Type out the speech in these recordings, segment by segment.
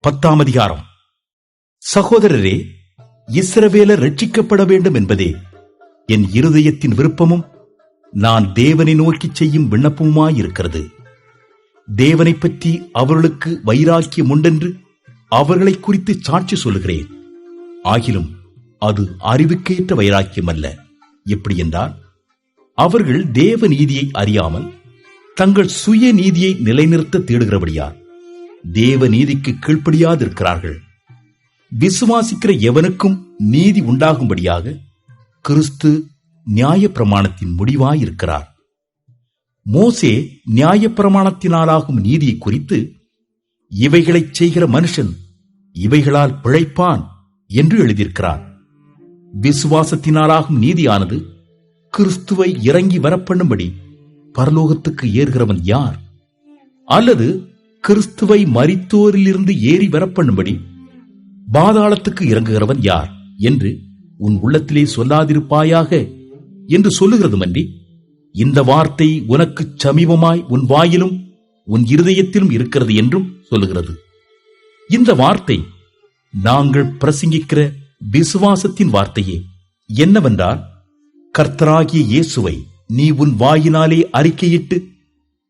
10ஆம் அதிகாரம். சகோதரரே, இஸ்ரவேலர் ரட்சிக்கப்பட வேண்டும் என்பதே என் இருதயத்தின் விருப்பமும் நான் தேவனை நோக்கி செய்யும் விண்ணப்பமுமாயிருக்கிறது. தேவனை பற்றி அவர்களுக்கு வைராக்கியம் உண்டென்று அவர்களை குறித்து சாட்சி சொல்லுகிறேன். ஆகிலும் அது அறிவுக்கேற்ற வைராக்கியம் அல்ல. எப்படி என்றால், அவர்கள் தேவ நீதியை அறியாமல் தங்கள் சுய நீதியை நிலைநிறுத்த தேடுகிறபடியால் தேவ நீதிக்கு கீழ்ப்படியாதிருக்கிறார்கள். விசுவாசிக்கிற எவனுக்கும் நீதி உண்டாகும்படியாக கிறிஸ்து நியாயப்பிரமாணத்தின் முடிவாயிருக்கிறார். மோசே நியாயப்பிரமாணத்தினாலாகும் நீதியை குறித்து, இவைகளைச் செய்கிற மனுஷன் இவைகளால் பிழைப்பான் என்று எழுதியிருக்கிறார். விசுவாசத்தினாலாகும் நீதியானது கிறிஸ்துவை இறங்கி வரப்பண்ணும்படி பரலோகத்துக்கு ஏறுகிறவன் யார்? அல்லது கிறிஸ்துவை மரித்தோரிலிருந்து ஏறி வரப்பண்ணும்படி பாதாளத்துக்கு இறங்குகிறவன் யார் என்று உன் உள்ளத்திலே சொல்லாதிருப்பாயாக என்று சொல்லுகிறதுமன்றி, இந்த வார்த்தை உனக்கு சமீபமாய் உன் வாயிலும் உன் இருதயத்திலும் இருக்கிறது என்றும் சொல்லுகிறது. இந்த வார்த்தை நாங்கள் பிரசங்கிக்கிற விசுவாசத்தின் வார்த்தையே. என்னவென்றால், கர்த்தராகிய இயேசுவை நீ உன் வாயினாலே அறிக்கையிட்டு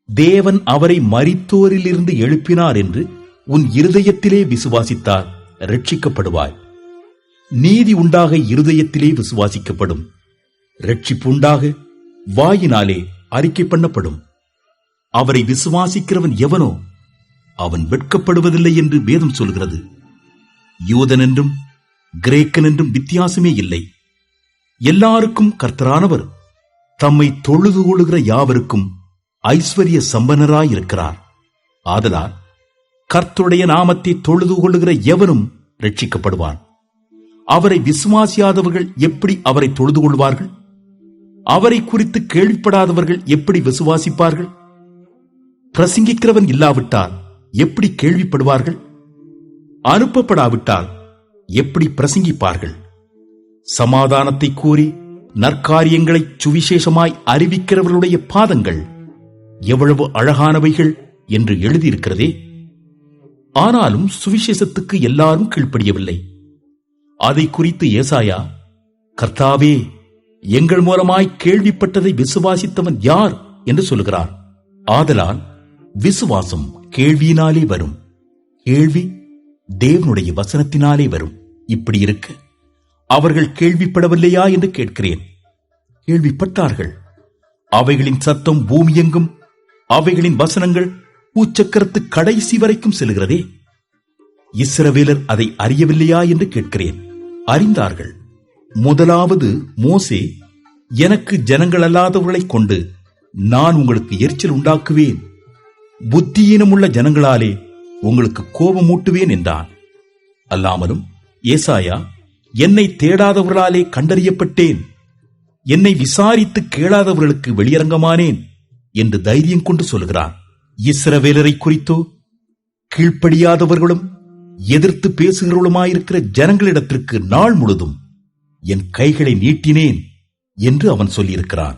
தேவன் அவரை மரித்தோரிலிருந்து எழுப்பினார் என்று உன் இருதயத்திலே விசுவாசித்தால் ரட்சிக்கப்படுவாய். நீதி உண்டாக இருதயத்திலே விசுவாசிக்கப்படும், ரட்சிப்பு உண்டாக வாயினாலே அறிக்கை பண்ணப்படும். அவரை விசுவாசிக்கிறவன் எவனோ அவன் வெட்கப்படுவதில்லை என்று வேதம் சொல்கிறது. யூதன் என்றும் கிரேக்கன் என்றும் வித்தியாசமே இல்லை. எல்லாருக்கும் கர்த்தரானவர் தம்மை தொழுது கொள்ளுகிற யாவருக்கும் ஐஸ்வர்ய சம்பன்னராயிருக்கிறார். ஆதலால் கர்த்தருடைய நாமத்தை தொழுது கொள்ளுகிற எவனும் ரட்சிக்கப்படுவான். அவரை விசுவாசியாதவர்கள் எப்படி அவரை தொழுது கொள்வார்கள்? அவரை குறித்து கேள்விப்படாதவர்கள் எப்படி விசுவாசிப்பார்கள்? பிரசங்கிக்கிறவன் இல்லாவிட்டால் எப்படி கேள்விப்படுவார்கள்? அனுப்பப்படாவிட்டால் எப்படி பிரசங்கிப்பார்கள்? சமாதானத்தை கூறி நற்காரியங்களை சுவிசேஷமாய் அறிவிக்கிறவர்களுடைய பாதங்கள் எவ்வளவு அழகானவைகள் என்று எழுதியிருக்கிறதே. ஆனாலும் சுவிசேஷத்துக்கு எல்லாரும் கீழ்ப்படியவில்லை. அதை குறித்து ஏசாயா, கர்த்தாவே, எங்கள் மூலமாய் கேள்விப்பட்டதை விசுவாசித்தவன் யார் என்று சொல்லுகிறார். ஆதலால் விசுவாசம் கேள்வியினாலே வரும், கேள்வி தேவனுடைய வசனத்தினாலே வரும். இப்படி இருக்க அவர்கள் கேள்விப்படவில்லையா என்று கேட்கிறேன். கேள்விப்பட்டார்கள். அவைகளின் சத்தம் பூமியெங்கும், அவைகளின் வசனங்கள் பூச்சக்கரத்து கடைசி வரைக்கும் செல்கிறதே. இஸ்ரவேலர் அதை அறியவில்லையா என்று கேட்கிறேன். அறிந்தார்கள். முதலாவது மோசே, எனக்கு ஜனங்கள் அல்லாதவர்களைக் கொண்டு நான் உங்களுக்கு எரிச்சல் உண்டாக்குவேன், புத்தியீனமுள்ள ஜனங்களாலே உங்களுக்கு கோபமூட்டுவேன் என்றான். அல்லாமலும் ஏசாயா, என்னை தேடாதவர்களாலே கண்டறியப்பட்டேன், என்னை விசாரித்து கேளாதவர்களுக்கு வெளியரங்கமானேன் என்று தைரியம் கொண்டு சொல்கிறார். இஸ்ரவேலரை குறித்தோ, கீழ்ப்படியாதவர்களும் எதிர்த்து பேசுகிறவர்களுமாயிருக்கிற ஜனங்களிடத்திற்கு நாள் முழுதும் என் கைகளை நீட்டினேன் என்று அவன் சொல்லியிருக்கிறான்.